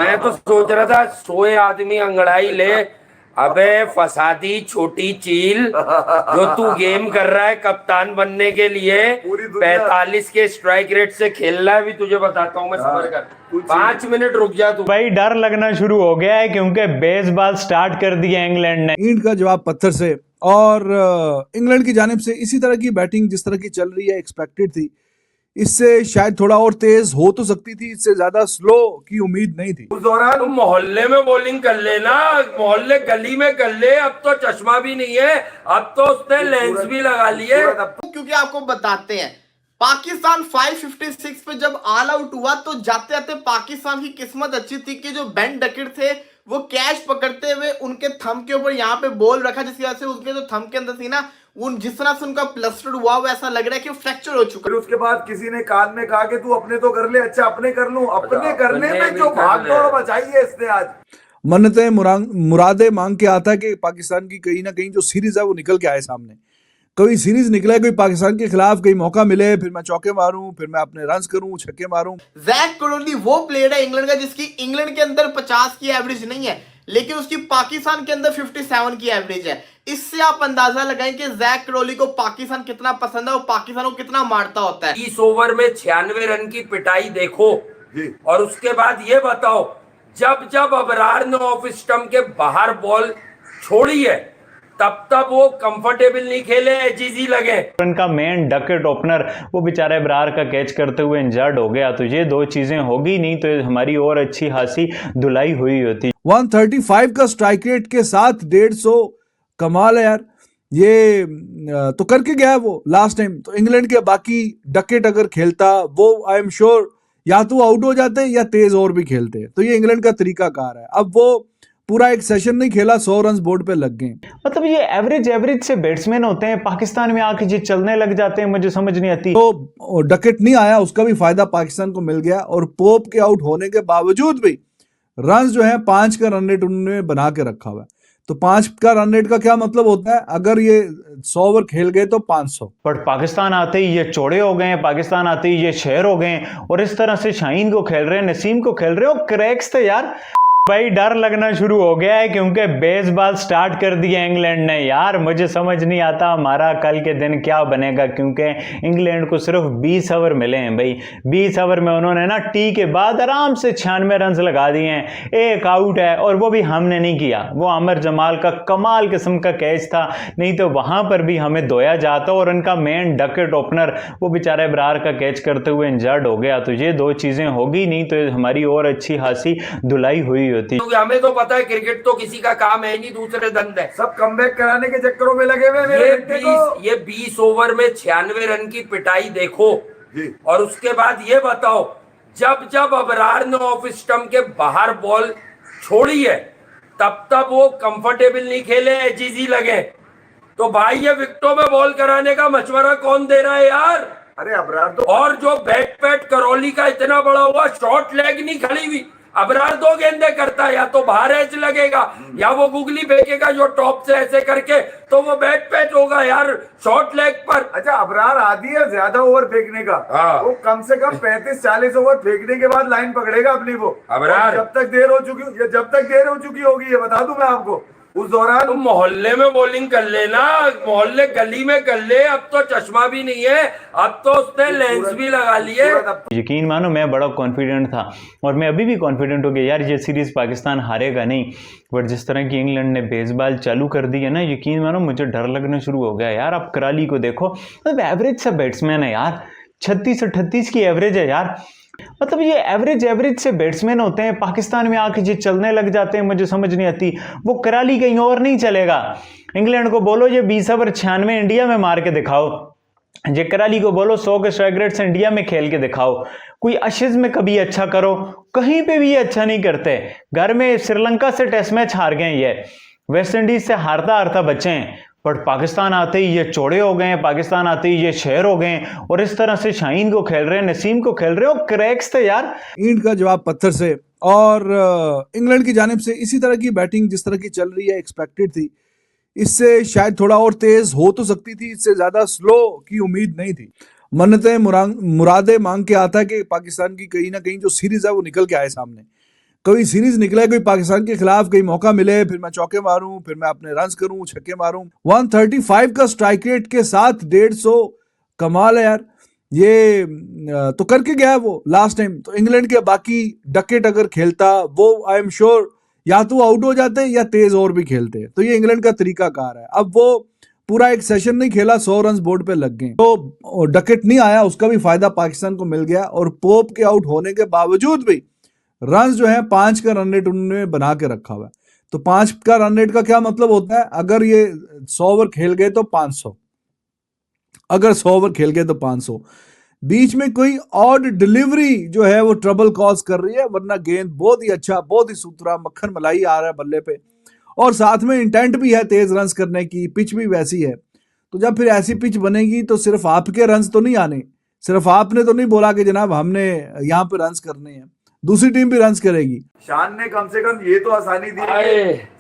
मैं तो सोच रहा था सोए आदमी अंगड़ाई ले। अबे फसादी छोटी चील, जो तू गेम कर रहा है कप्तान बनने के लिए, 45 के स्ट्राइक रेट से खेलना है। भी तुझे बताता हूँ मैं, सबर कर 5 मिनट रुक जा तू। भाई डर लगना शुरू हो गया है क्योंकि बेसबॉल स्टार्ट कर दिया इंग्लैंड ने। ईंट का जवाब पत्थर से। और इंग्लैंड की जानिब से इसी तरह की बैटिंग जिस तरह की चल रही है एक्सपेक्टेड थी। इससे शायद थोड़ा और तेज हो तो सकती थी, इससे ज्यादा स्लो की उम्मीद नहीं थी। उस दौरान तुम मोहल्ले में बॉलिंग कर लेना, मोहल्ले गली में कर ले। अब तो चश्मा भी नहीं है, अब तो उसने लेंस भी लगा लिए। क्योंकि आपको बताते हैं, पाकिस्तान 556 पे जब ऑल आउट हुआ तो जाते जाते पाकिस्तान की किस्मत अच्छी थी कि जो बेन डकेट थे वो कैच पकड़ते हुए उनके थंब के ऊपर यहाँ पे बॉल रखा, जिसकी वजह से उनके जो थंब के अंदर थी ना, उन जिस तरह से उनका प्लास्टर हुआ वो ऐसा लग रहा है कि फ्रैक्चर हो चुका है। उसके बाद किसी ने कान में कहा कि तू अपने तो कर ले। अच्छा अपने कर लूं, अपने करने में जो भाग दौड़ मचाई है इसने आज। मन्नतें मुरादे मांग के आता है कि पाकिस्तान की कहीं ना कहीं जो सीरीज है वो निकल के आए सामने। कोई सीरीज निकले, कोई पाकिस्तान के खिलाफ, कहीं मौका मिले, फिर मैं चौके मारूं, फिर मैं अपने रन्स करूं, छक्के मारूं। जैक क्रोली वो प्लेयर है इंग्लैंड का जिसकी इंग्लैंड के अंदर 50 की एवरेज नहीं है, लेकिन उसकी पाकिस्तान के अंदर 57 की एवरेज है। इससे आप अंदाजा लगाएं कि जैक क्रोली को पाकिस्तान कितना पसंद है और पाकिस्तान को कितना मारता होता है। 20 ओवर में 96 रन की पिटाई देखो, और उसके बाद ये बताओ, जब जब अबरार ने ऑफ स्टंप के बाहर बॉल छोड़ी है तब तब वो कंफर्टेबल नहीं खेले, एजीजी लगे। उनका मेन डकेट ओपनर वो बेचारे अबरार का कैच करते हुए इंजर्ड हो गया, तो ये दो चीजें होगी नहीं तो हमारी और अच्छी खासी धुलाई हुई होती। 135 का स्ट्राइक रेट के साथ 150, कमाल है यार। ये तो करके गया है वो लास्ट टाइम। तो इंग्लैंड के बाकी डकेट अगर खेलता वो आई एम श्योर या तो आउट हो जाते या तेज और भी खेलते। तो ये इंग्लैंड का तरीका कार है। अब वो पूरा एक सेशन नहीं खेला, 100 रन बोर्ड पे लग गए। मतलब ये एवरेज से बैट्समैन होते हैं, पाकिस्तान में आके ये चलने लग जाते हैं, मुझे समझ नहीं आती। तो डकेट नहीं आया, उसका भी फायदा पाकिस्तान को मिल गया। और पोप के आउट होने के बावजूद भी रन जो है 5 का रन रेट उन्होंने बना के रखा हुआ है। तो 5 का रन रेट का क्या मतलब होता है? अगर ये 100 ओवर खेल गए तो 500। बट पाकिस्तान आते ही ये चौड़े हो गए, पाकिस्तान आते ही ये शेर हो गए, और इस तरह से शाहीन को खेल रहे हैं, नसीम को खेल रहे हो, क्रैक्स थे यार। भाई डर लगना शुरू हो गया है क्योंकि बेसबॉल स्टार्ट कर दिया इंग्लैंड ने। यार मुझे समझ नहीं आता हमारा कल के दिन क्या बनेगा, क्योंकि इंग्लैंड को सिर्फ 20 ओवर मिले हैं भाई। 20 ओवर में उन्होंने ना टी के बाद आराम से 96 रन लगा दिए हैं। एक आउट है और वो भी हमने नहीं किया, वो आमिर जमाल का कमाल किस्म का कैच था, नहीं तो वहां पर भी हमें धोया जाता। और उनका मेन डकेट ओपनर वो बेचारे अबरार का कैच करते हुए इंजर्ड हो गया, तो ये दो चीजें होगी नहीं तो हमारी और अच्छी खासी धुलाई हुई। क्योंकि हमें तो पता है क्रिकेट तो किसी का काम है नहीं, दूसरे धंधे। सब कमबैक कराने के चक्करों में लगे हुए। ये 20 ओवर में 96 रन की पिटाई देखो, और उसके बाद ये बताओ, जब जब अबरार ने ऑफ स्टंप के बाहर बॉल छोड़ी है तब तब वो कंफर्टेबल नहीं खेले, एजीजी लगे। तो भाई ये विकेटों में बॉल कराने का मशवरा कौन दे रहा है यार? अरे अबरार तो, और जो बैट पैट करौली का इतना बड़ा हुआ, शॉर्ट लेग नहीं खड़ी हुई। अबरार 2 गेंदे करता है, या तो बाहर एज लगेगा या वो गुगली फेंकेगा जो टॉप से ऐसे करके, तो वो बैट पैच होगा यार शॉर्ट लेग पर। अच्छा अबरार आदि है ज्यादा ओवर फेंकने का। वो कम से कम 35-40 ओवर फेंकने के बाद लाइन पकड़ेगा अपनी वो अबरार। जब तक देर हो चुकी होगी, ये बता दूं मैं आपको। उस दौरान तुम मोहल्ले में बॉलिंग कर लेना, मोहल्ले गली में कर ले। अब तो चश्मा भी नहीं है, अब तो उसने लेंस भी लगा लिए। यकीन मानो मैं बड़ा कॉन्फिडेंट था, और मैं अभी भी कॉन्फिडेंट हो गया यार ये सीरीज पाकिस्तान हारेगा नहीं। बट जिस तरह की इंग्लैंड ने बेसबॉल चालू कर दी है ना, यकीन मानो मुझे डर लगना शुरू हो गया यार। अब कराली को देखो, मतलब एवरेज सा बैट्समैन है यार, 36-38 की एवरेज है यार। मतलब ये एवरेज से बैट्समैन होते हैं, पाकिस्तान में आके ये चलने लग जाते हैं, मुझे समझ नहीं आती। वो कराली कहीं और नहीं चलेगा। इंग्लैंड को बोलो ये 20 ओवर 96 इंडिया में मार के दिखाओ, ये कराली को बोलो 100 के स्ट्राइक रेट से इंडिया में खेल के दिखाओ। कोई एशेज में कभी अच्छा करो, कहीं पे भी ये अच्छा नहीं करते। घर में श्रीलंका से टेस्ट मैच हार गए, ये वेस्ट इंडीज से हारता हारता बचे हैं। बट पाकिस्तान आते ही ये चौड़े हो गए, पाकिस्तान आते ही ये शेर हो गए, और इस तरह से शाहीन को खेल रहे हैं, नसीम को खेल रहे हो, क्रैक्स थे यार। ईंट का जवाब पत्थर से। और इंग्लैंड की जानिब से इसी तरह की बैटिंग जिस तरह की चल रही है एक्सपेक्टेड थी। इससे शायद थोड़ा और तेज हो तो सकती थी, इससे ज्यादा स्लो की उम्मीद नहीं थी। मन्नतें मुरादे मांग के आता है कि पाकिस्तान की कहीं ना कहीं जो सीरीज है वो निकल के आए सामने। कोई सीरीज निकले कोई पाकिस्तान के खिलाफ, कहीं मौका मिले, फिर मैं चौके मारूं, फिर मैं अपने रन करूं, छक्के मारूं। 135 का स्ट्राइक रेट के साथ 150, कमाल है यार। ये तो करके गया है वो लास्ट टाइम। तो इंग्लैंड के बाकी डकेट अगर खेलता, वो आई एम श्योर या तो आउट हो जाते या तेज और भी खेलते। तो ये इंग्लैंड का तरीकाकार है। अब वो पूरा एक सेशन नहीं खेला, 100 रन बोर्ड पे लग गए, तो डकेट नहीं आया, उसका भी फायदा पाकिस्तान को मिल गया। और पोप के आउट होने के बावजूद भी रन जो है 5 का रन रेट उन्होंने बना के रखा हुआ है। तो 5 का रन रेट का क्या मतलब होता है? अगर ये 100 ओवर खेल गए तो 500, अगर 100 ओवर खेल गए तो 500। बीच में कोई ऑड डिलीवरी जो है वो ट्रबल कॉज कर रही है, वरना गेंद बहुत ही अच्छा, बहुत ही सुथरा मक्खन मलाई आ रहा है बल्ले पे, और साथ में इंटेंट भी है तेज रन्स करने की, पिच भी वैसी है। तो जब फिर ऐसी पिच बनेगी तो सिर्फ आपके रन्स तो नहीं आने, सिर्फ आपने तो नहीं बोला कि जनाब हमने यहाँ पे रन्स करने हैं, दूसरी टीम भी रन्स करेगी। शान ने कम से कम ये तो आसानी दी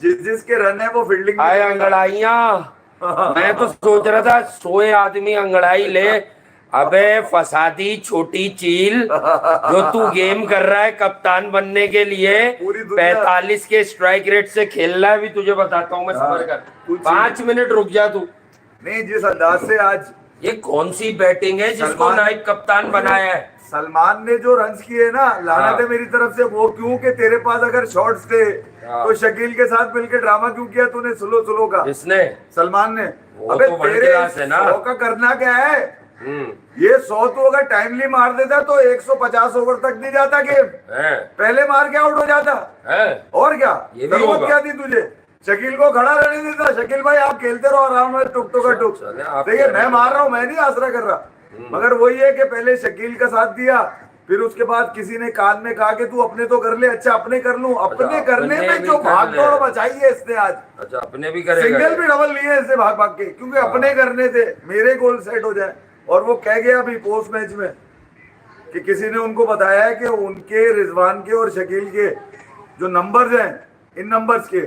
जिस जिसके रन है वो फील्डिंग आए अंगड़ाइयां। मैं तो सोच रहा था सोए आदमी अंगड़ाई ले। अबे फसादी छोटी चील, जो तू गेम कर रहा है कप्तान बनने के लिए, 45 के स्ट्राइक रेट से खेलना है भी तुझे बताता हूँ मैं। सबर कर, 5 मिनट रुक जा तू। नहीं, जिस अंदाज से आज ये कौन सी बैटिंग है जिसको नाइट कप्तान बनाया है? सलमान ने जो रन्स किए ना, लानत है मेरी तरफ से। वो क्यों कि तेरे पास अगर शॉट्स थे तो शकील के साथ मिलकर ड्रामा क्यों किया तूने स्लो का? किसने? सलमान ने। अबे तो तेरे 100 का करना क्या है? ये 100 तो अगर टाइमली मार देता तो 150 ओवर तक नहीं जाता गेम, पहले मार के आउट हो जाता है। और क्या जरूरत क्या थी तुझे? शकील को खड़ा रहने देता। शकील भाई आप खेलते रहो आराम में, टुक टुक टुक। देखिए मैं मार रहा हूँ, मैं नहीं आसरा कर रहा, मगर वही है कि पहले शकील का साथ दिया, फिर उसके बाद किसी ने कान में कहा कि तू अपने तो कर ले। अच्छा अपने कर लूं, अपने करने में जो भाग दौड़ मचाई है इसने आज। अच्छा अपने भी करेगा, सिंगल भी डबल लिए इसने भाग भाग के, क्योंकि अपने करने थे, मेरे गोल सेट हो जाए। और वो कह गया अभी पोस्ट मैच में कि किसी ने उनको बताया है कि उनके, रिजवान के और शकील के जो नंबर्स हैं, इन नंबर्स के,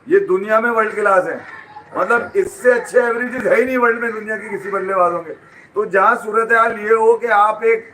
ये दुनिया में वर्ल्ड क्लास है। मतलब इससे अच्छे एवरेजेस है ही नहीं वर्ल्ड में दुनिया के किसी बल्लेबाजों के। तो जहां सूरत हाल ये हो कि आप एक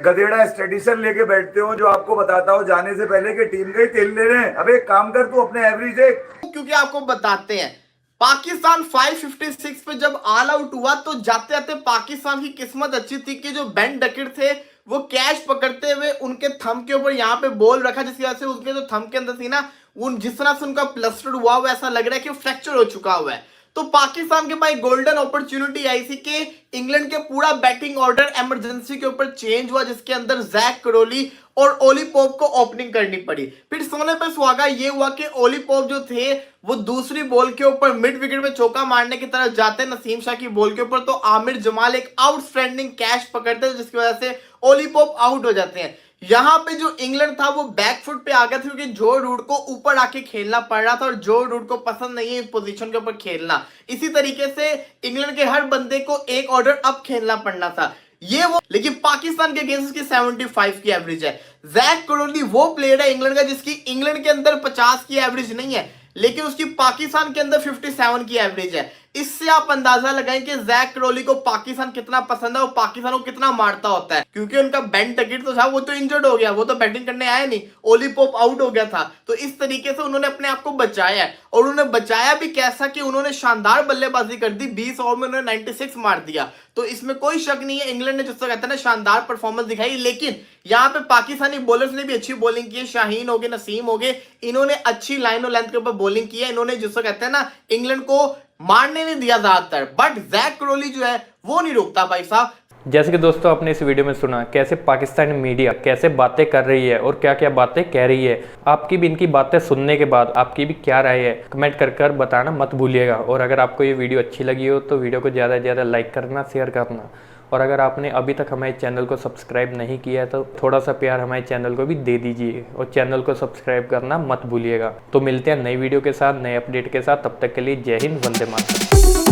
गधेड़ा स्टेटिशियन लेके बैठते हो जो आपको बताता हो जाने से पहले कि टीम गई तेल ले रहे हैं, अब एक काम कर तू अपने एवरेज देख। क्योंकि आपको बताते हैं पाकिस्तान 556 पे जब ऑल आउट हुआ तो जाते जाते पाकिस्तान की किस्मत अच्छी थी कि जो बेन डकेट थे वो कैच पकड़ते हुए उनके थंब के ऊपर यहाँ पे बॉल रखा, जिसकी वजह से उसके जो थंब के अंदर थी ना, उन जिस तरह से उनका प्लास्टर हुआ हुआ ऐसा लग रहा है कि फ्रैक्चर हो चुका हुआ है। तो पाकिस्तान के पास गोल्डन अपॉर्चुनिटी आई थी कि इंग्लैंड के पूरा बैटिंग ऑर्डर इमरजेंसी के ऊपर चेंज हुआ, जिसके अंदर जैक करोली और ओली पोप को ओपनिंग करनी पड़ी। फिर सोने पे सुहागा ये हुआ कि ओली पोप जो थे वो दूसरी बॉल के ऊपर मिड विकेट पे चौका मारने की तरफ जाते नसीम शाह की बॉल के ऊपर, तो आमिर जमाल एक आउटस्टैंडिंग कैच पकड़ते हैं, जिसकी वजह से ओली पोप आउट हो जाते हैं। यहां पे जो इंग्लैंड था वो बैकफुट पे आ गया था, क्योंकि जो रूट को ऊपर आके खेलना पड़ रहा था और जो रूट को पसंद नहीं है इस पोजीशन के ऊपर खेलना। इसी तरीके से इंग्लैंड के हर बंदे को एक ऑर्डर अप खेलना पड़ना था ये वो। लेकिन पाकिस्तान के अगेंस्ट की 75 की एवरेज है। जैक करोली वो प्लेयर है इंग्लैंड का जिसकी इंग्लैंड के अंदर 50 की एवरेज नहीं है, लेकिन उसकी पाकिस्तान के अंदर 57 की एवरेज है। इससे आप अंदाजा लगाएं कि जैक करोली को पाकिस्तान कितना पसंद है और पाकिस्तान को कितना मारता होता है, क्योंकि उनका बेन डकेट तो था, वो तो इंजर्ड हो गया, वो तो बैटिंग करने आया नहीं, ओली पोप आउट हो गया था। तो इस तरीके से उन्होंने अपने आप को बचाया है, और उन्होंने बचाया भी कैसा कि उन्होंने शानदार बल्लेबाजी कर दी, 20 ओवर में उन्होंने 96 मार दिया। तो इसमें कोई शक नहीं है इंग्लैंड ने जिसको कहते हैं ना शानदार परफॉर्मेंस दिखाई। लेकिन यहाँ पे पाकिस्तानी बॉलर्स ने भी अच्छी बॉलिंग की है, शाहीन हो गए, नसीम हो गए, इन्होंने अच्छी लाइन और लेंथ के ऊपर बॉलिंग की है। इन्होंने जिसको कहते हैं ना इंग्लैंड को मारने नहीं दिया ज्यादातर, बट जैक करोली जो है वो नहीं रोकता भाई साहब। जैसे कि दोस्तों आपने इस वीडियो में सुना कैसे पाकिस्तानी मीडिया कैसे बातें कर रही है और क्या क्या बातें कह रही है। आपकी भी इनकी बातें सुनने के बाद आपकी भी क्या राय है कमेंट कर बताना मत भूलिएगा। और अगर आपको ये वीडियो अच्छी लगी हो तो वीडियो को ज़्यादा से ज़्यादा लाइक करना, शेयर करना। और अगर आपने अभी तक हमारे चैनल को सब्सक्राइब नहीं किया है तो थोड़ा सा प्यार हमारे चैनल को भी दे दीजिए और चैनल को सब्सक्राइब करना मत भूलिएगा। तो मिलते हैं नई वीडियो के साथ, नए अपडेट के साथ। तब तक के लिए जय हिंद, वंदे मातरम।